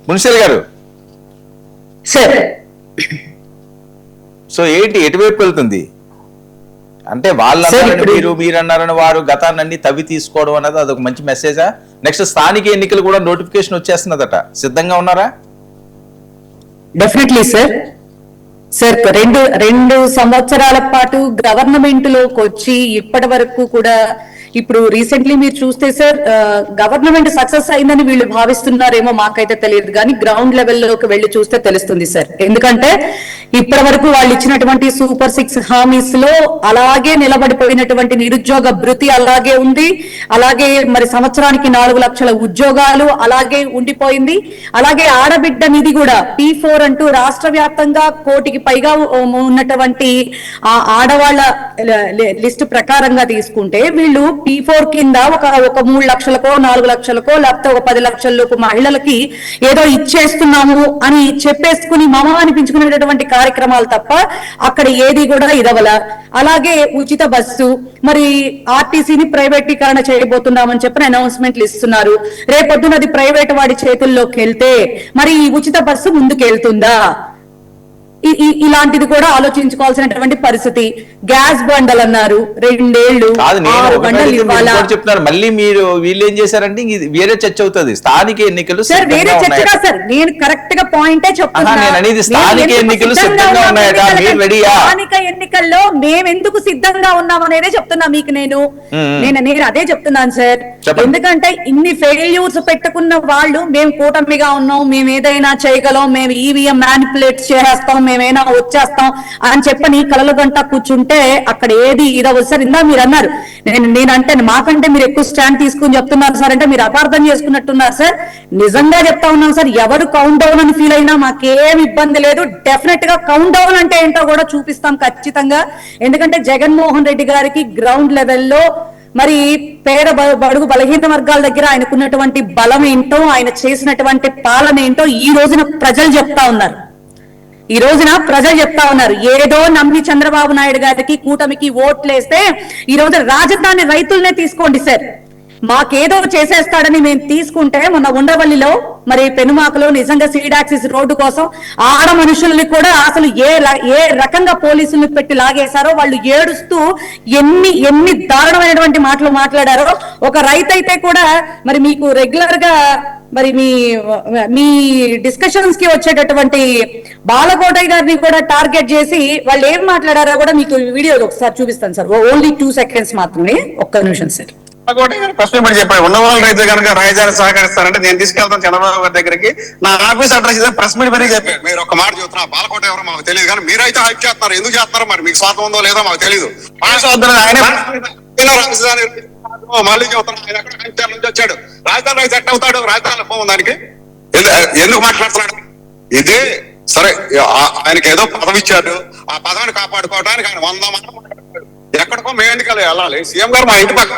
Municipal గారు sir so ఏంటి ఎటువైపు వెళ్తుంది అంటే మీరు అన్నారని వారు గతాన్ని తవ్వి తీసుకోవడం అనేది అదొక మంచి మెసేజా? నెక్స్ట్ స్థానిక ఎన్నికలు కూడా నోటిఫికేషన్ వచ్చేస్తున్నదట, సిద్ధంగా ఉన్నారా? Definitely sir. సార్ రెండు సంవత్సరాల పాటు గవర్నమెంట్ లోకి వచ్చి ఇప్పటి వరకు కూడా ఇప్పుడు రీసెంట్లీ మీరు చూస్తే సార్ గవర్నమెంట్ సక్సెస్ అయిందని వీళ్ళు భావిస్తున్నారేమో, మాకైతే తెలియదు కానీ గ్రౌండ్ లెవెల్లోకి వెళ్ళి చూస్తే తెలుస్తుంది సార్. ఎందుకంటే ఇప్పటి వరకు వాళ్ళు ఇచ్చినటువంటి సూపర్ 6 హామీస్ లో అలాగే నిలబడిపోయినటువంటి నిరుద్యోగ భృతి అలాగే ఉంది, అలాగే మరి సంవత్సరానికి 4 లక్షల ఉద్యోగాలు అలాగే ఉండిపోయింది, అలాగే ఆడబిడ్డ నిధి కూడా P4 అంటూ రాష్ట్ర వ్యాప్తంగా 1 కోటికి పైగా ఉన్నటువంటి ఆ ఆడవాళ్ల లిస్టు ప్రకారంగా తీసుకుంటే వీళ్ళు P4 కింద ఒక 3 లక్షలకో 4 లక్షలకో లేకపోతే ఒక 10 లక్షలకు మహిళలకి ఏదో ఇచ్చేస్తున్నాము అని చెప్పేసుకుని మమ అనిపించుకునేటటువంటి కార్యక్రమాలు తప్ప అక్కడ ఏది కూడా ఇదవల. అలాగే ఉచిత బస్సు, మరి ఆర్టీసీని ప్రైవేటీకరణ చేయబోతున్నామని చెప్పిన అనౌన్స్మెంట్లు ఇస్తున్నారు. రేపొద్దున అది ప్రైవేట్ వాడి చేతుల్లోకి వెళ్తే మరి ఈ ఉచిత బస్సు ముందుకు వెళ్తుందా? ఇలాంటిది కూడా ఆలోచించుకోవాల్సినటువంటి పరిస్థితి. గ్యాస్ బండలు అన్నారు, 2 ఏళ్లు 6 బండలు ఇవ్వాలా? చెప్తున్నారు మళ్ళీ మీరు వీళ్ళు ఏం చేశారంటే వేరే చర్చ అవుతుంది. స్థానిక ఎన్నికలు సార్ వేరే చర్చగా సార్, నేను కరెక్ట్ గా పాయింటే చెప్తున్నా. స్థానిక ఎన్నికలు సిద్ధంగా ఉన్నాయా? స్థానిక ఎన్నికల్లో మేమెందుకు సిద్ధంగా ఉన్నాం అనేదే చెప్తున్నా మీకు. నేను అదే చెప్తున్నాను సార్. ఎందుకంటే ఇన్ని ఫెయిల్యూర్స్ పెట్టుకున్న వాళ్ళు మేము కూటమిగా ఉన్నాం, మేము ఏదైనా చేయగలం, మేము ఈవీఎం మ్యానిపులేట్ చేస్తాం, మేమైనా వచ్చేస్తాం అని చెప్పని కలలు గంట కూర్చుంటే అక్కడ ఏది ఇదవచ్చు సార్. ఇందా మీరు అన్నారు నేనంటే మాకంటే మీరు ఎక్కువ స్టాండ్ తీసుకుని చెప్తున్నారు సార్ అంటే మీరు అపార్థం చేసుకున్నట్టున్నారు సార్. నిజంగా చెప్తా ఉన్నాం సార్, ఎవరు కౌంట్ డౌన్ అని ఫీల్ అయినా మాకేం ఇబ్బంది లేదు. డెఫినెట్ గా కౌంట్ డౌన్ అంటే ఏంటో కూడా చూపిస్తాం ఖచ్చితంగా. ఎందుకంటే జగన్మోహన్ రెడ్డి గారికి గ్రౌండ్ లెవెల్లో మరి పేద బడుగు బలహీన వర్గాల దగ్గర ఆయనకున్నటువంటి బలం ఏంటో, ఆయన చేసినటువంటి పాలన ఏంటో ఈ రోజున ప్రజలు చెప్తా ఉన్నారు. ఏదో నమ్మి చంద్రబాబు నాయుడు గారికి కూటమికి ఓట్లేస్తే ఈ రోజు రాజధాని రైతులనే తీసుకోండి సార్, మాకేదో చేసేస్తాడని మేము తీసుకుంటే మొన్న ఉండవల్లిలో మరి పెనుమాకలో నిజంగా సీడాక్సిస్ రోడ్డు కోసం ఆడ మనుషుల్ని కూడా అసలు ఏ రకంగా పోలీసులు పెట్టి లాగేశారో, వాళ్ళు ఏడుస్తూ ఎన్ని దారుణమైనటువంటి మాటలు మాట్లాడారో. ఒక రైతు అయితే కూడా మరి మీకు రెగ్యులర్ గా మరి మీ డిస్కషన్స్ కి వచ్చేటటువంటి బాలకోటయ్య గారిని కూడా టార్గెట్ చేసి వాళ్ళు ఏం మాట్లాడారో కూడా మీకు వీడియో ఒకసారి చూపిస్తాను సార్. ఓన్లీ 2 seconds మాత్రమే, ఒక్క నిమిషం సార్. ప్రశ్న చెప్పాడు ఉన్నవాళ్ళ రైతు కనుక రాజధాని సహకరిస్తారంటే నేను తీసుకెళ్తాను చంద్రబాబు గారి దగ్గరికి, నా ఆఫీస్ అడ్రస్ ప్రెస్ మీట్ మరీ చెప్పాడు. మీరు ఒక మాట చెప్తున్నా, బాలకోట ఎవరో మాకు తెలియదు కానీ మీరైతే హైప్ చేస్తున్నారు. ఎందుకు చేస్తున్నారు మరి? మీకు స్వార్థం ఉందో లేదో మాకు తెలియదు. రాజధాని మళ్ళీ చెప్తున్నా, ఆయన ఎక్కడ హైప్ నుంచి వచ్చాడు, రాజధాని రైతు ఎట్ట అవుతాడు? రాజధాని పోవం దానికి ఎందుకు మాట్లాడుతున్నాడు? ఇదే సరే, ఆయనకి ఏదో పదవి ఇచ్చాడు, ఆ పదవిని కాపాడుకోవడానికి ఆయన 100 మంది ఎక్కడికో మేము ఎన్నికలు వెళ్ళాలి. సీఎం గారు మా ఇంటి పక్క,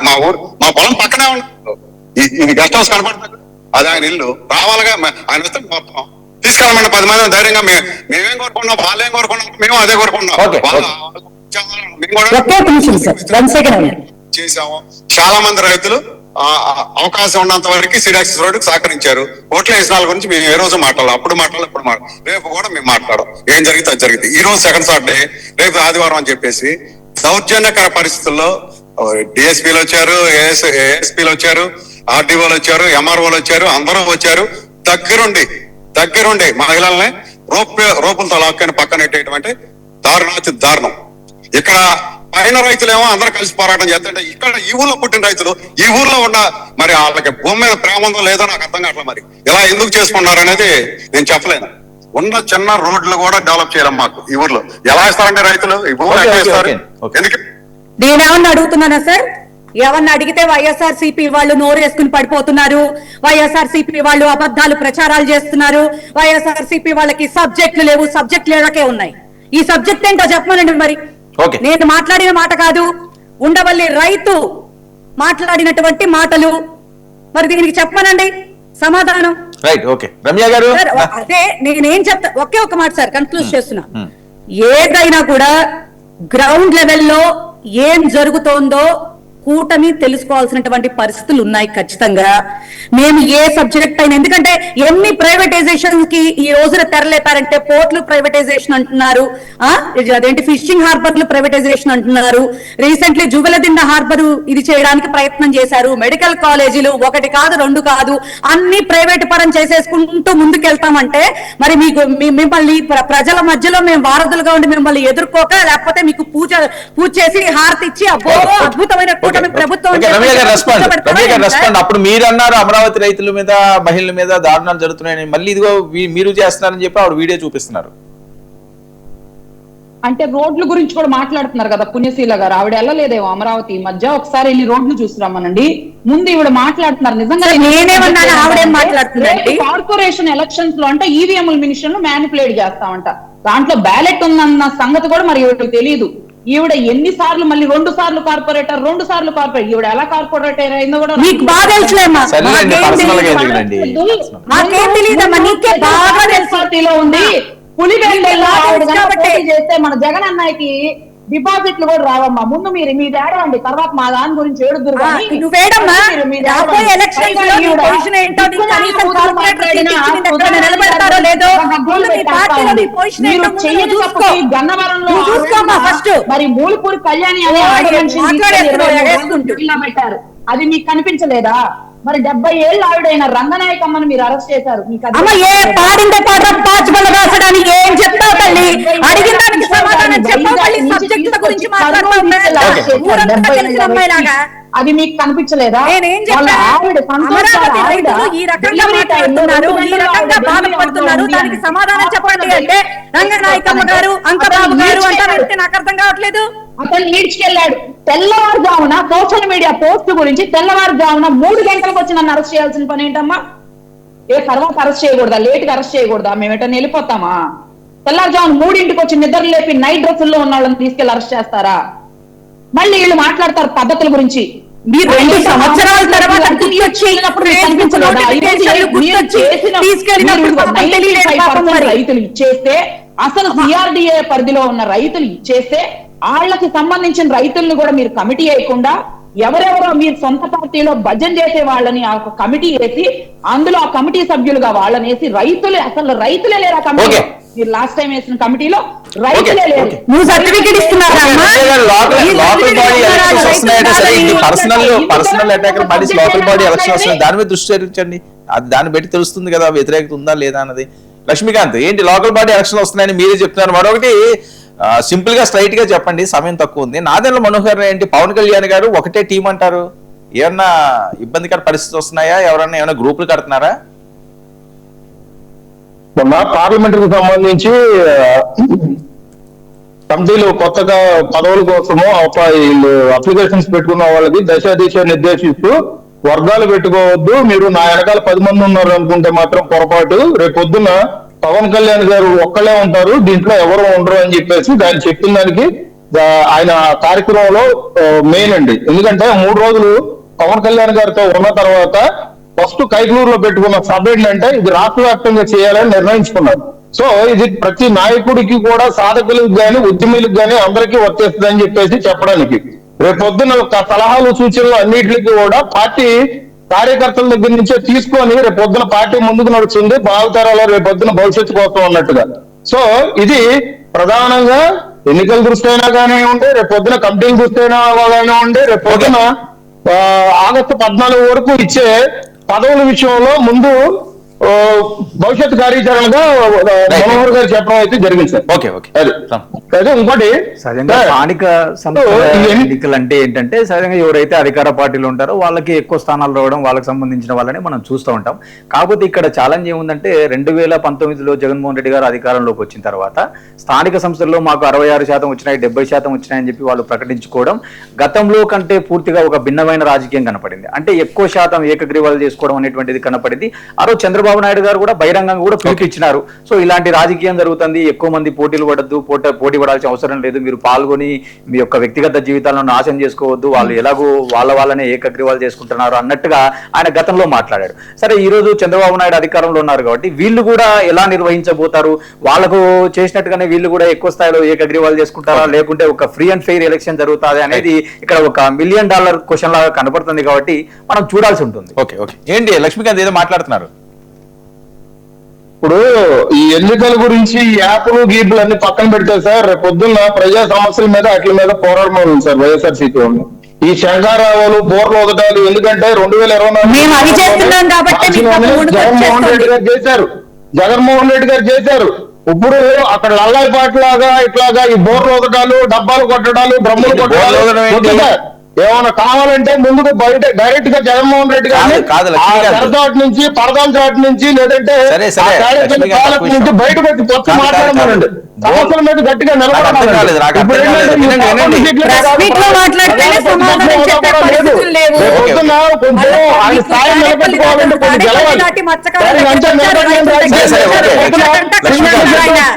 మా పొలం పక్కనే ఉంటారు, ఈ గెస్ట్ హౌస్ కనపడుతుంది, అది ఆయన ఇల్లు. రావాలిగా ఆయన వస్తే మొత్తం తీసుకెళ్ళమని 10 మంది ధైర్యంగా మేమేం కోరుకున్నాం, వాళ్ళేం కోరుకున్నాం, మేము అదే కోరుకున్నాం. చేసాము. చాలా మంది రైతులు అవకాశం ఉన్నంత వరకు సీడాక్సిస్ రోడ్డుకి సహకరించారు. ఓట్ల వేసిన గురించి మేము ఏ రోజు మాట్లాడాలి, అప్పుడు మాట్లాడాలి, ఇప్పుడు మాట్లాడాలి, రేపు కూడా మేము మాట్లాడాం. ఏం జరిగితే అది జరిగింది. ఈ రోజు సెకండ్ సాటర్డే, రేపు ఆదివారం అని చెప్పేసి దౌర్జన్యకర పరిస్థితుల్లో డిఎస్పీలు వచ్చారు, ఏఎస్పీలు వచ్చారు, ఆర్డీఓలు వచ్చారు, ఎంఆర్ఓలు వచ్చారు, అందరూ వచ్చారు. దగ్గరుండి మహిళల్ని రోపులతో లాక్కొని పక్కనెట్టేటువంటి దారుణం. ఇక్కడ పైన రైతులేమో అందరూ కలిసి పోరాటం చేస్తుంటే ఇక్కడ ఈ ఊర్లో పుట్టిన రైతులు ఈ ఊర్లో ఉన్న మరి వాళ్ళకి భూమి మీద ప్రేమ ఉందో లేదో నాకు అర్థం కావట్లేదు. మరి ఇలా ఎందుకు చేసుకున్నారు అనేది నేను చెప్పలేను. ఉన్న చిన్న రోడ్లు కూడా డెవలప్ చేయలేం మాకు ఈ ఊర్లో. ఎలా ఇస్తారంటే రైతులు ఈ భూములు ఎట్లా ఇస్తారు? ఎందుకు నేనేమన్నా అడుగుతున్నానా సార్? ఏమన్నా అడిగితే వైఎస్ఆర్సీపీ వాళ్ళు నోరు వేసుకుని పడిపోతున్నారు, వైఎస్ఆర్సీపీ వాళ్ళు అబద్ధాలు ప్రచారాలు చేస్తున్నారు, వైఎస్ఆర్సీపీ వాళ్ళకి సబ్జెక్టులు లేవు, సబ్జెక్టులకే ఉన్నాయి. ఈ సబ్జెక్ట్ ఏంటో చెప్పమనండి. మరి నేను మాట్లాడిన మాట కాదు, ఉండవల్లి రైతు మాట్లాడినటువంటి మాటలు, మరి దీనికి చెప్పమనండి సమాధానం. అదే నేనేం చెప్తా, ఒకే ఒక మాట సార్ కన్క్లూజ్ చేస్తున్నా. ఏదైనా కూడా గ్రౌండ్ లెవెల్లో ఏం జరుగుతోందో కూటమి తెలుసుకోవాల్సినటువంటి పరిస్థితులు ఉన్నాయి ఖచ్చితంగా. మేము ఏ సబ్జెక్ట్ అయినా, ఎందుకంటే ఎన్ని ప్రైవేటైజేషన్ కి ఈ రోజున తెరలేపారంటే, పోర్టులు ప్రైవేటైజేషన్ అంటున్నారు, అదేంటి ఫిషింగ్ హార్బర్లు ప్రైవేటైజేషన్ అంటున్నారు, రీసెంట్లీ జువెలదిండ హార్బర్ ఇది చేయడానికి ప్రయత్నం చేశారు, మెడికల్ కాలేజీలు ఒకటి కాదు రెండు కాదు అన్ని ప్రైవేట్ పరం చేసేసుకుంటూ ముందుకెళ్తామంటే మరి మీకు మిమ్మల్ని ప్రజల మధ్యలో మేము వారధులుగా ఉండి మిమ్మల్ని ఎదుర్కోక, లేకపోతే మీకు పూజ చేసి హారతి ఇచ్చి అబ్బో అద్భుతమైన కూటమి ప్రభుత్వం అప్పుడు మీరు అన్నారు అమరావతి రైతుల మీద మహిళల మీద దారుణాలు జరుగుతున్నాయని, మళ్ళీ ఇదిగో మీరు చేస్తున్నారని చెప్పి ఆవిడ వీడియో చూపిస్తున్నారు. అంటే రోడ్ల గురించి కూడా మాట్లాడుతున్నారు కదా పుణ్యశీల గారు, ఆవిడ వెళ్ళలేదేమో అమరావతి మధ్య, ఒకసారి వెళ్ళి రోడ్లు చూసిరామనండి. ముందు ఈవిడ మాట్లాడుతున్నారు నిజంగా నేనేమన్నాను, ఆవిడేం మాట్లాడుతున్నారు. కార్పొరేషన్ ఎలక్షన్స్ లో అంటే ఈవీఎంల మినిషన్ మ్యానిపులేట్ చేస్తామంట, దాంట్లో బ్యాలెట్ ఉందన్న సంగతి కూడా మరి ఈవిడకి తెలియదు. ఈవిడ ఎన్నిసార్లు మళ్ళీ 2 సార్లు కార్పొరేటర్, 2 సార్లు కార్పొరేటర్, ఈవిడ ఎలా కార్పొరేటర్ అయిందో కూడా మీకు బాగా తెలుసులేమ్మా. పార్టీలో ఉంది చేస్తే మన జగన్ అన్నయ్యకి డిపాజిట్లు కూడా రావమ్మా. ముందు మీరు మీది ఏడవండి, తర్వాత మా దాని గురించి ఏడుదురు. గన్నవరంలో మరి మూలపూరి కళ్యాణి పెట్టారు, అది మీకు కనిపించలేదా? మరి 70 ఏళ్ళు ఆవిడైన రంగనాయకమ్మని మీరు అరెస్ట్ చేశారు. ఏం చెప్తావు తల్లి, అడిగిన దానికి సమాధానం చెప్పాలి. సబ్జెక్టుల గురించి మాట్లాడుతున్నాగా అది మీకు కనిపించలేదా? ఈ రకంగా మాట్లాడుతున్నారు, ఈ రకంగా బాధపడుతున్నారు, దానికి సమాధానం చెప్పండి అంటే రంగనాయకమ్మ గారు అంకబాబు గారు అంటే నాకు అర్థం కావట్లేదు. అతను ఈడ్చుకెళ్ళాడు తెల్లవారుజామున సోషల్ మీడియా పోస్ట్ గురించి, తెల్లవారుజామున 3 గంటలకు వచ్చి నన్ను అరెస్ట్ చేయాల్సిన పని ఏంటమ్మా? తర్వాత అరెస్ట్ చేయకూడదా? లేట్ గా అరెస్ట్ చేయకూడదా? మేము ఎటన్నా వెళ్ళిపోతామా? తెల్లవారుజామున 3ంటికి వచ్చి నిద్ర లేపి నైట్ డ్రెస్సుల్లో ఉన్న వాళ్ళని తీసుకెళ్లి అరెస్ట్ చేస్తారా? మళ్ళీ వీళ్ళు మాట్లాడతారు పద్ధతుల గురించి. మీరు 2 సంవత్సరాల తర్వాత రైతులు ఇచ్చేస్తే, అసలు సిఆర్డిఏ పరిధిలో ఉన్న రైతులు ఇచ్చేస్తే, వాళ్ళకి సంబంధించిన రైతులను కూడా మీరు కమిటీ వేయకుండా ఎవరెవరో మీరు సొంత పార్టీలో భజన చేసే వాళ్ళని ఆ కమిటీ వేసి, అందులో ఆ కమిటీ సభ్యులుగా వాళ్ళని వేసి, రైతులే అసలు రైతులే లేరా కమిటీ? మీరు లాస్ట్ టైం వేసిన కమిటీలో రైతులే లేరు. నువ్వు సర్టిఫికేట్ ఇస్తున్నారా? Personal attack local body election వస్తుంది, దాని మీద దృష్టి సారించండి. అది దాన్ని బట్టి తెలుస్తుంది కదా వ్యతిరేకత ఉందా లేదా అన్నది. లక్ష్మీకాంత్, ఏంటి లోకల్ బాడీ ఎలక్షన్ వస్తున్నాయని మీరే చెప్తున్నారు. మరొకటి సింపుల్ గా స్ట్రైట్ గా చెప్పండి, సమయం తక్కువ ఉంది. నాదెండ్ల మనోహర్ ఏంటి, పవన్ కళ్యాణ్ గారు ఒకటే టీం అంటారు, ఏమన్నా ఇబ్బందికర పరిస్థితి వస్తున్నాయా? ఎవరన్నా ఏమైనా గ్రూపులు కడుతున్నారా? మొన్న పార్లమెంటరీకి సంబంధించి కమిటీలు కొత్తగా పదవుల కోసము వీళ్ళు అప్లికేషన్స్ పెట్టుకున్న వాళ్ళకి దశ నిర్దేశిస్తూ వర్గాలు పెట్టుకోవద్దు, మీరు నా వెనకాల 10 మంది ఉన్నారు అనుకుంటే మాత్రం పొరపాటు, రేపు పొద్దున్న పవన్ కళ్యాణ్ గారు ఒక్కళ్ళే ఉంటారు, దీంట్లో ఎవరు ఉండరు అని చెప్పేసి దాన్ని చెప్పిన దానికి ఆయన కార్యక్రమంలో మెయిన్ అండి. ఎందుకంటే 3 రోజులు పవన్ కళ్యాణ్ గారితో ఉన్న తర్వాత ఫస్ట్ కైకలూరులో పెట్టుకున్న సభ ఏంటంటే ఇది రాష్ట్ర వ్యాప్తంగా చేయాలని నిర్ణయించుకున్నారు. సో ఇది ప్రతి నాయకుడికి కూడా, సాధకులకు గాని ఉద్యమీలకు గాని అందరికీ వర్తిస్తుంది అని చెప్పేసి చెప్పడానికి, రేపు పొద్దున్న సలహాలు సూచనలు అన్నిటికీ కూడా పార్టీ కార్యకర్తల దగ్గర నుంచే తీసుకొని రేపు పొద్దున పార్టీ ముందుకు నడుస్తుంది, భావితరాలు రేపు పొద్దున భవిష్యత్తు కోసం అన్నట్టుగా. సో ఇది ప్రధానంగా ఎన్నికల దృష్టి అయినా కానివ్వండి, రేపు పొద్దున కమిటీల దృష్టి అయినా కానివ్వండి, రేపు పొద్దున ఆగస్టు 14 వరకు ఇచ్చే పదవుల విషయంలో ముందు భవిష్యత్ కార్యాచరణగా మనోహర్ గారు చెప్పడం అయితే జరిగింది సార్. అదే ఇంకోటి సహజంగా స్థానిక సంస్థల ఎన్నికలు అంటే ఏంటంటే, సహజంగా ఎవరైతే అధికార పార్టీలు ఉంటారో వాళ్ళకి ఎక్కువ స్థానాలు రావడం, వాళ్ళకి సంబంధించిన వాళ్ళని మనం చూస్తూ ఉంటాం. కాకపోతే ఇక్కడ ఛాలెంజ్ ఏముందంటే, 2019లో జగన్మోహన్ రెడ్డి గారు అధికారంలోకి వచ్చిన తర్వాత స్థానిక సంస్థల్లో మాకు 66% వచ్చినాయి, 70% వచ్చినాయని చెప్పి వాళ్ళు ప్రకటించుకోవడం గతంలో కంటే పూర్తిగా ఒక భిన్నమైన రాజకీయం కనపడింది. అంటే ఎక్కువ శాతం ఏకగ్రీవాలు చేసుకోవడం అనేటువంటిది కనపడింది. ఆ రోజు చంద్రబాబు చంద్రబాబు నాయుడు గారు కూడా బహిరంగంగా కూడా పిలుపునిచ్చినారు. సో ఇలాంటి రాజకీయం జరుగుతుంది, ఎక్కువ మంది పోటీలు పడద్దు, పోటీ పడాల్సిన అవసరం లేదు, మీరు పాల్గొని మీ యొక్క వ్యక్తిగత జీవితాలను నాశనం చేసుకోవద్దు, వాళ్ళు ఎలాగో వాళ్ళనే ఏకగ్రీవాలు చేసుకుంటున్నారు అన్నట్టుగా ఆయన గతంలో మాట్లాడాడు. సరే ఈ రోజు చంద్రబాబు నాయుడు అధికారంలో ఉన్నారు కాబట్టి వీళ్ళు కూడా ఎలా నిర్వహించబోతారు, వాళ్ళకు చేసినట్టుగానే వీళ్ళు కూడా ఎక్కువ స్థాయిలో ఏకగ్రీవాలు చేసుకుంటారా, లేకుంటే ఒక ఫ్రీ అండ్ ఫెయిర్ ఎలక్షన్ జరుగుతుంది అనేది ఇక్కడ ఒక $1 మిలియన్ క్వశ్చన్ లాగా కనబడుతుంది కాబట్టి మనం చూడాల్సి ఉంటుంది. ఓకే ఓకే ఏంటి లక్ష్మీకాంత్ ఏదో మాట్లాడుతున్నారు? ఇప్పుడు ఈ ఎన్నికల గురించి ఈ యాప్లు గీపులు అన్ని పక్కన పెడితే సార్, రేపు పొద్దున్న ప్రజా సమస్యల మీద వాటి మీద పోరాడమని సార్ వైఎస్ఆర్సీపీ వాళ్ళు. ఈ శంకారావాలు బోర్లు వదటాలు ఎందుకంటే 2024 మేము అవి చేస్తున్నాం కాబట్టి మీకు ఒక మూడు జగన్మోహన్ రెడ్డి గారు చేశారు. జగన్మోహన్ రెడ్డి గారు చేశారు. ఇప్పుడు అక్కడ లల్లాయి పాటలాగా ఇట్లాగా ఈ బోర్లు వదటాలు, డబ్బాలు కొట్టడాలు, డ్రమ్ములు కొట్టడాలు వద్దు సార్. ఏమైనా కావాలంటే ముందుకు బయట డైరెక్ట్ గా జగన్మోహన్ రెడ్డి గారు తెరచాటు నుంచి పరదాల చాటు నుంచి లేదంటే నుంచి బయటకు వచ్చి కొత్త మాట్లాడమనండి. సమస్యల మీద గట్టిగా నిలబడాలి. కొంచెం ఆయన స్థాయి నిలబెట్టుకోవాలంటే కొన్ని గెలవాలి.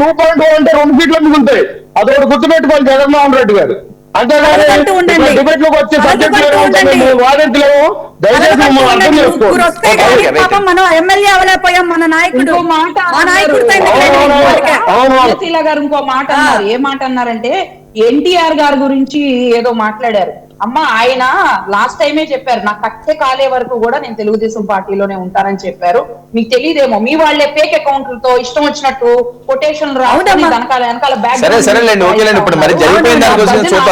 2.2 అంటే 2 సీట్లు మిగులుతాయి. అదొకటి గుర్తుపెట్టుకోవాలి జగన్మోహన్ రెడ్డి గారు. డిబేట్ లోకి వచ్చే సబ్జెక్ట్ వాదించలేము. దయచేసి మమ్మల్ని అర్థం చేసుకోండి. మనం ఎమ్మెల్యే అవ్వలేకపోయాం, మన నాయకుడు గారు ఇంకో మాట అన్నారు. ఏ మాట అన్నారంటే ఎన్టీఆర్ గారి గురించి ఏదో మాట్లాడారు. అమ్మ ఆయన లాస్ట్ టైమే చెప్పారు, నా కట్టె కాలే వరకు కూడా నేను తెలుగుదేశం పార్టీలోనే ఉంటానని చెప్పారు. మీకు తెలియదేమో, మీ వాళ్ళే ఫేక్ అకౌంట్లతో ఇష్టం వచ్చినట్టు కొటేషన్లు రావడం వెనకాల సరేలేండి, ఓకేలేండి. ఇప్పుడు మరి జరిగిపోయిన దాని కోసం చూద్దాం.